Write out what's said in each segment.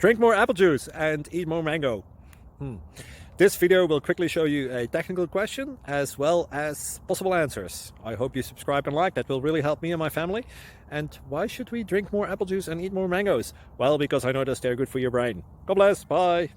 Drink more apple juice and eat more mango. This video will quickly show you a technical question as well as possible answers. I hope you subscribe and like, that will really help me and my family. And why should we drink more apple juice and eat more mangoes? Well, because I noticed they're good for your brain. God bless, bye!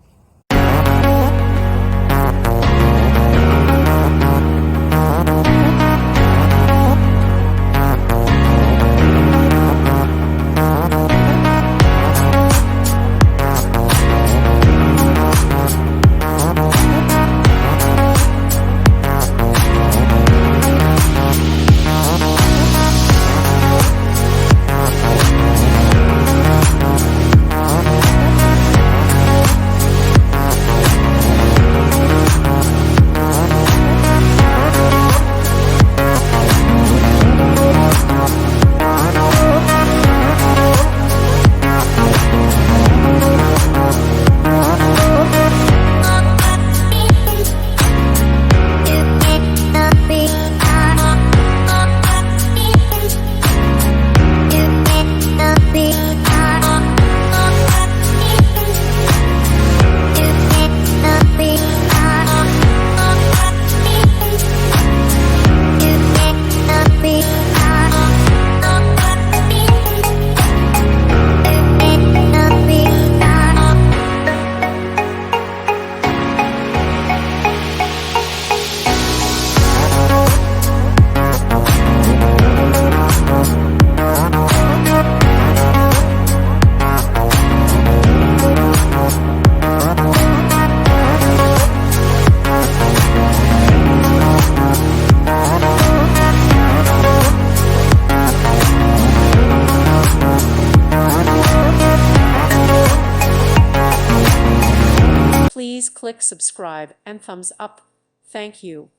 Please click subscribe and thumbs up. Thank you.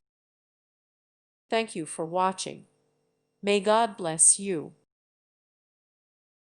Thank you for watching. May God bless you.